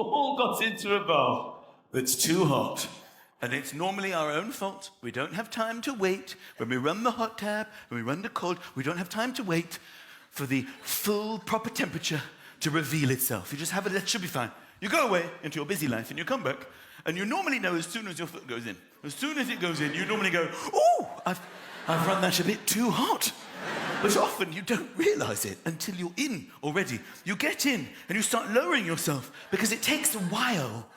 all got into a bath that's too hot. And it's normally our own fault. We don't have time to wait. When we run the hot tap, when we run the cold, we don't have time to wait for the full, proper temperature to reveal itself. You just have it, that should be fine. You go away into your busy life and you come back, and you normally know as soon as your foot goes in. As soon as it goes in, you normally go, "Ooh, I've run that a bit too hot." But often you don't realize it until you're in already. You get in and you start lowering yourself because it takes a while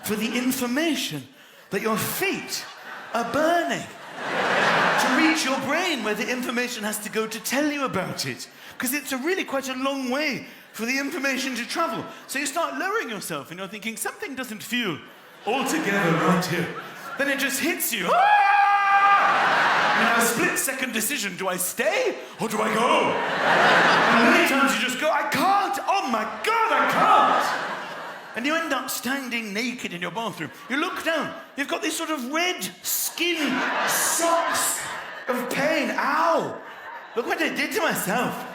for the information that your feet are burning to reach your brain, where the information has to go to tell you about it. Because it's really quite a long way for the information to travel. So you start lowering yourself and you're thinking, something doesn't feel altogether right here. Then it just hits you. You have a split-second decision. Do I stay or do I go? And many times you just go, I can't. Oh my God, I can't. And you end up standing naked in your bathroom. You look down, you've got these sort of red skin socks of pain. Ow! Look what I did to myself.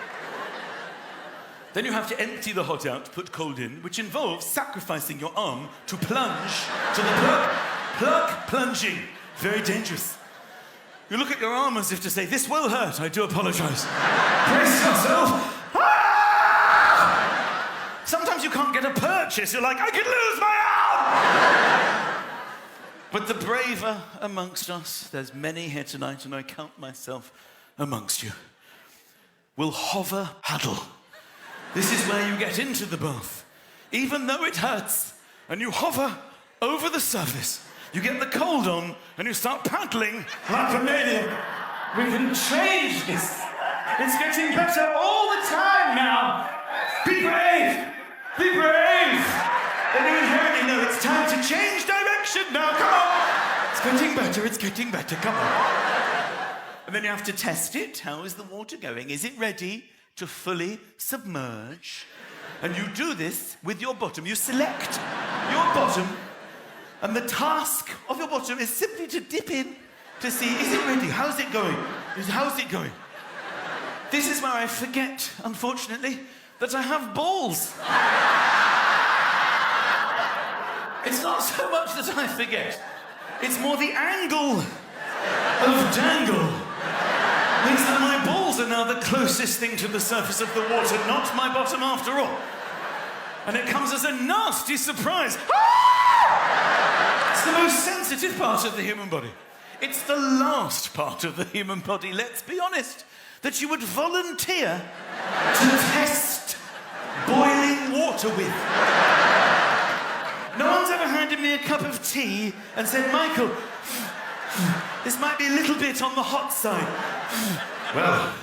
Then you have to empty the hot out, put cold in, which involves sacrificing your arm to plunge to the plug. Plug plunging. Very dangerous. You look at your arm as if to say, this will hurt, I do apologize. Brace yourself. Sometimes you can't get a purchase. You're like, I could lose my arm! But the braver amongst us, there's many here tonight, and I count myself amongst you, will hover paddle. This is where you get into the bath. Even though it hurts, and you hover over the surface, you get the cold on, and you start paddling like a maniac. We can change this. It's getting better all the time now. Be brave! Be brave! And you inherently know it's time to change direction now. Come on! It's getting better, come on. And then you have to test it. How is the water going? Is it ready to fully submerge? And you do this with your bottom. You select your bottom, and the task of your bottom is simply to dip in to see, is it ready? How's it going? How's it going? This is where I forget, unfortunately, that I have balls. It's not so much that I forget. It's more the angle of dangle means that my balls are now the closest thing to the surface of the water, not my bottom after all. And it comes as a nasty surprise. It's the most sensitive part of the human body. It's the last part of the human body, let's be honest, that you would volunteer to test boiling water with. No one's ever handed me a cup of tea and said, Michael, this might be a little bit on the hot side. Well,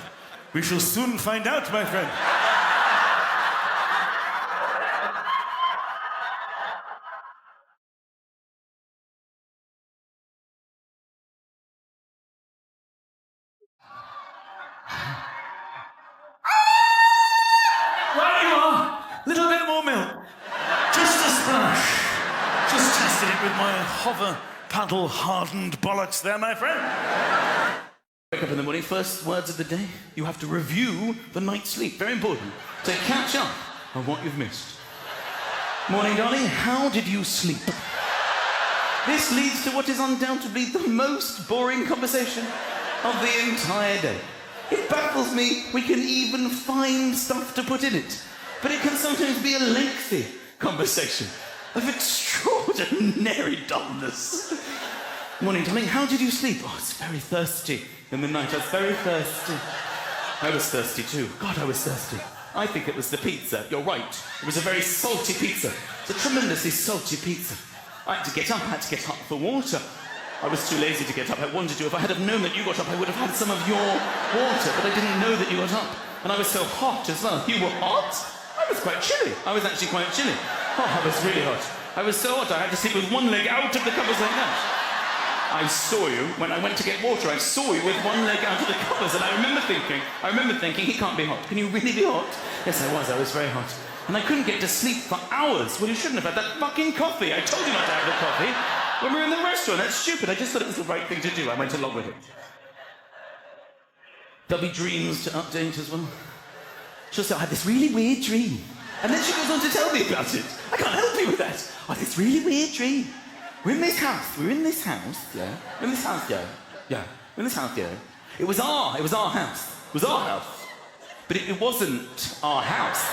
we shall soon find out, my friend. Right you are. Little bit more milk. Just a splash. Just tested it with my hover paddle hardened bollocks there, my friend. Wake up in the morning, first words of the day, you have to review the night's sleep. Very important. To catch up on what you've missed. Morning, darling, how did you sleep? This leads to what is undoubtedly the most boring conversation of the entire day. It baffles me we can even find stuff to put in it. But it can sometimes be a lengthy conversation of extraordinary dullness. Morning, darling, how did you sleep? Oh, it's very thirsty in the night. I was very thirsty. I was thirsty too. God, I was thirsty. I think it was the pizza. You're right. It was a very salty pizza. It's a tremendously salty pizza. I had to get up. I had to get up for water. I was too lazy to get up. I wanted to. If I had have known that you got up, I would have had some of your water. But I didn't know that you got up. And I was so hot as well. You were hot? I was quite chilly. I was actually quite chilly. Oh, I was really hot. I was so hot I had to sleep with one leg out of the covers like that. I saw you, when I went to get water, I saw you with one leg out of the covers, and I remember thinking, he can't be hot. Can you really be hot? Yes, I was very hot. And I couldn't get to sleep for hours. Well, you shouldn't have had that fucking coffee. I told you not to have the coffee when we were in the restaurant. That's stupid. I just thought it was the right thing to do. I went along with it. There'll be dreams to update as well. Just I had this really weird dream And then she goes on to tell me about it. I can't help you with that. Oh, this really weird dream. We're in this house. Yeah. We're in this house, yeah. Yeah. We're in this house, yeah. It was our house. It was our house. But it wasn't our house.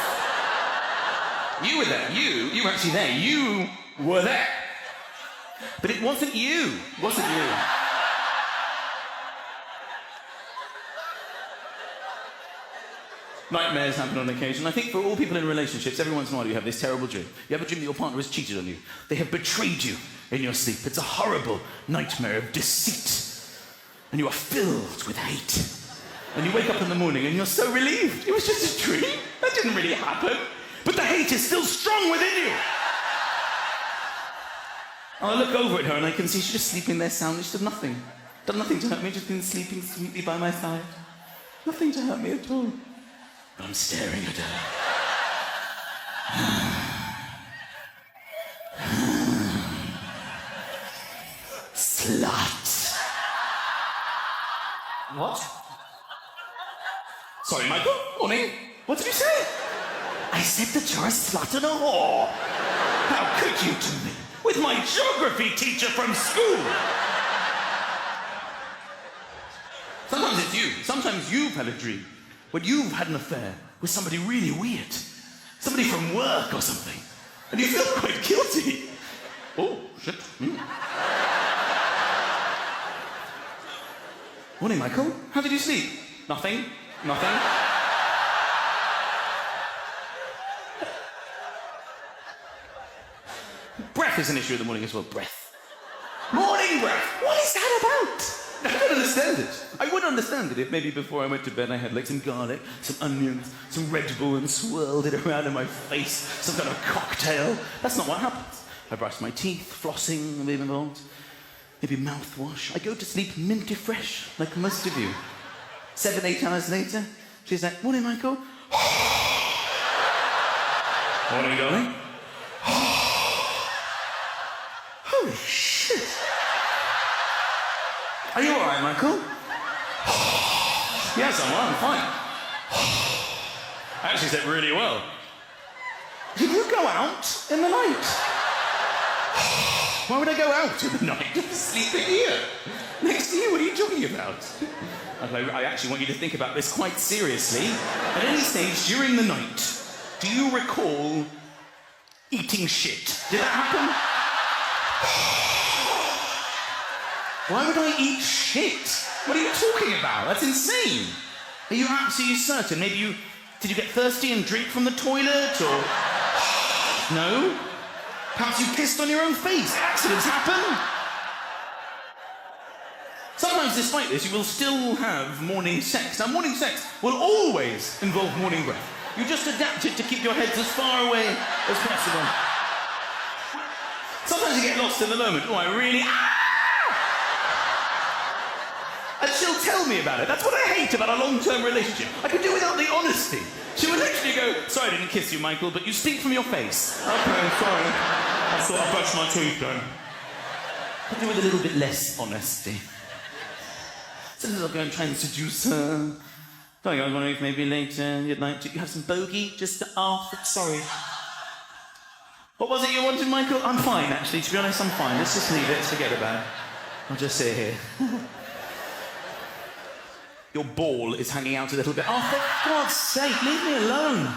You were there. You were actually there. You were there. But it wasn't you. It wasn't you. Nightmares happen on occasion. I think for all people in relationships, every once in a while you have this terrible dream. You have a dream that your partner has cheated on you. They have betrayed you in your sleep. It's a horrible nightmare of deceit. And you are filled with hate. And you wake up in the morning and you're so relieved. It was just a dream. That didn't really happen. But the hate is still strong within you. And I look over at her and I can see she's just sleeping there soundly. She's done nothing. Done nothing to hurt me, just been sleeping sweetly by my side. Nothing to hurt me at all. I'm staring at her. Slut. What? Sorry, Michael. Morning. What did you say? I said that you're a slut and a whore. How could you to me? With my geography teacher from school. Sometimes it's you. Sometimes you've had a dream when you've had an affair with somebody really weird. Somebody from work or something. And you feel quite guilty. Oh, shit. Morning, Michael. How did you sleep? Nothing. Breath is an issue in the morning as well. Breath. Morning breath. What is that about? I don't understand it. I would understand it if maybe before I went to bed I had like some garlic, some onions, some Red Bull and swirled it around in my face, some kind of cocktail. That's not what happens. I brush my teeth, flossing, maybe involved. Maybe mouthwash. I go to sleep minty fresh, like most of you. 7, 8 hours later, she's like, morning, Michael. Morning, darling. Holy shit. Are you alright, Michael? Yes, I'm fine. I actually slept really well. Did you go out in the night? Why would I go out in the night? I'm sleeping here. Next to you, what are you talking about? I actually want you to think about this quite seriously. At any stage during the night, do you recall eating shit? Did that happen? Why would I eat shit? What are you talking about? That's insane. Are you absolutely certain? Maybe did you get thirsty and drink from the toilet, or... No? Perhaps you kissed on your own face. Accidents happen. Sometimes, despite this, you will still have morning sex. Now, morning sex will always involve morning breath. You just adapt it to keep your heads as far away as possible. Sometimes you get lost in the moment. Oh, I really... And she'll tell me about it. That's what I hate about a long-term relationship. I could do without the honesty. She would literally go, sorry I didn't kiss you, Michael, but you stink from your face. Okay, sorry. I thought I brushed my teeth then. Could do with a little bit less honesty. Sometimes I'll go and try and seduce her. Darling, I was wondering if maybe later you'd like to... You have some bogey just to ask? Sorry. What was it you wanted, Michael? I'm fine, actually. To be honest, I'm fine. Let's just leave it. Forget about it. I'll just sit here. Your ball is hanging out a little bit. Oh, for God's sake, leave me alone.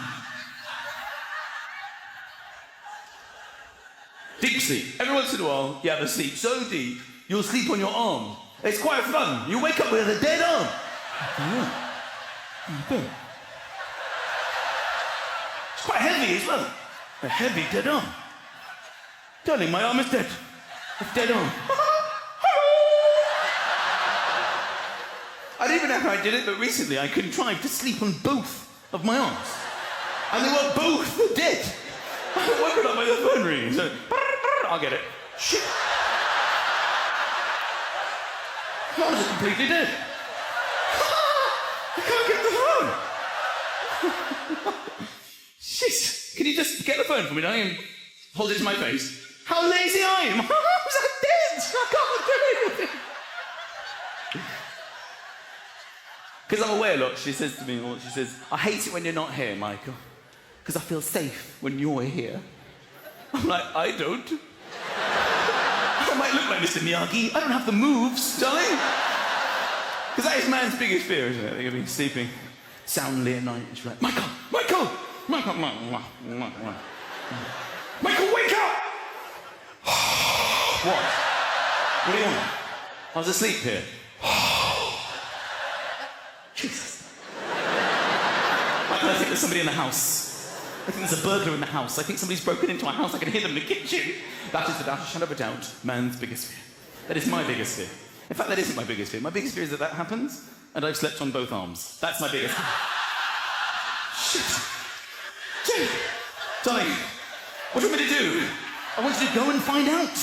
Deep sleep. Every once in a while, you have a sleep so deep, you'll sleep on your arm. It's quite fun. You wake up with a dead arm. It's quite heavy as well. A heavy dead arm. Darling, my arm is dead. A dead arm. I don't even know how I did it, but recently I contrived to sleep on both of my arms. And they were both dead. I woke up by the phone ringing, so... I'll get it. Shit. My arms are completely dead. I can't get the phone. Shit. Can you just get the phone for me, darling, and hold it to my face? How lazy I am. My arms are dead. I can't do anything. Because I'm away a lot, she says to me, I hate it when you're not here, Michael. because I feel safe when you're here. I'm like, I don't. I might look like Mr. Miyagi. I don't have the moves, darling. Because that is man's biggest fear, isn't it? They're going to be sleeping soundly at night. And she's like, Michael, wake up! What? What do you want? I was asleep here. Jesus. I think there's somebody in the house. I think there's a burglar in the house. I think somebody's broken into our house. I can hear them in the kitchen. That is, without a shadow of a doubt, man's biggest fear. That is my biggest fear. In fact, that isn't my biggest fear. My biggest fear is that happens, and I've slept on both arms. That's my biggest fear. Shit. Jane, darling, what do you want me to do? I want you to go and find out.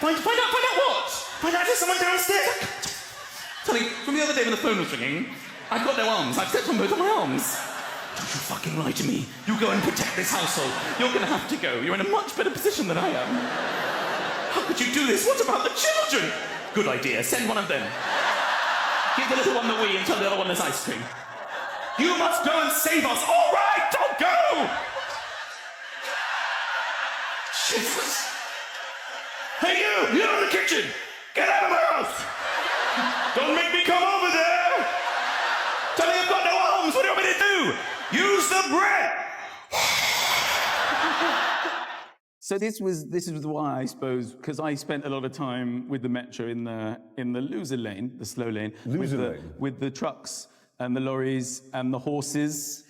Find out what? Find out if there's someone downstairs. Darling, from the other day when the phone was ringing, I've got no arms. I've slept on both of my arms. Don't you fucking lie to me. You go and protect this household. You're going to have to go. You're in a much better position than I am. How could you do this? What about the children? Good idea. Send one of them. Give the little one the Wii and tell the other one there's ice cream. You must go and save us. All right, don't go! Jesus. Hey, you're in the kitchen. Get out of my house. Don't make me come over there. Tell me I've got no arms. What do you want me to do? Use the bread! So this is why, I suppose, because I spent a lot of time with the metro in the loser lane, the slow lane, with the trucks and the lorries and the horses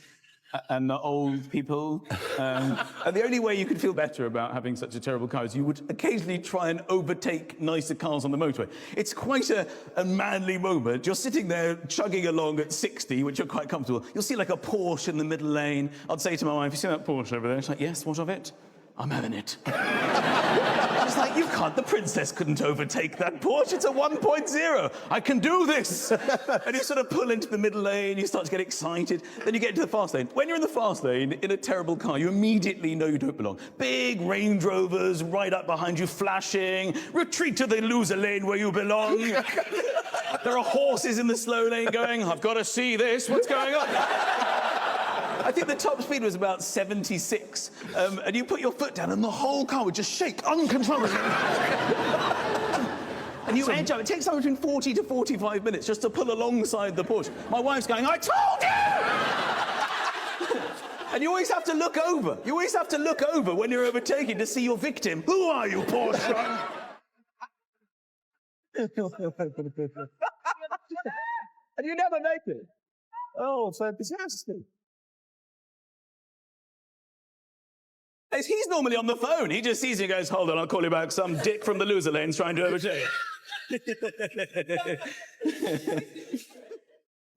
and the old people. And the only way you could feel better about having such a terrible car is you would occasionally try and overtake nicer cars on the motorway. It's quite a manly moment. You're sitting there chugging along at 60, which you're quite comfortable. You'll see like a Porsche in the middle lane. I'd say to my wife, you see that Porsche over there? She's like, yes, what of it? I'm having it. It's like, you can't, the princess couldn't overtake that Porsche. It's a 1.0. I can do this. And you sort of pull into the middle lane, you start to get excited, then you get into the fast lane. When you're in the fast lane, in a terrible car, you immediately know you don't belong. Big Range Rovers right up behind you, flashing. Retreat to the loser lane where you belong. There are horses in the slow lane going, I've got to see this, what's going on? I think the top speed was about 76, and you put your foot down and the whole car would just shake uncontrollably. And you edge up. It takes somewhere between 40 to 45 minutes just to pull alongside the Porsche. My wife's going, I told you! And you always have to look over. You always have to look over when you're overtaking to see your victim. Who are you, Porsche? And you never make it. Oh, fantastic. He's normally on the phone. He just sees you and goes, hold on, I'll call you back. Some dick from the loser lane's trying to overtake.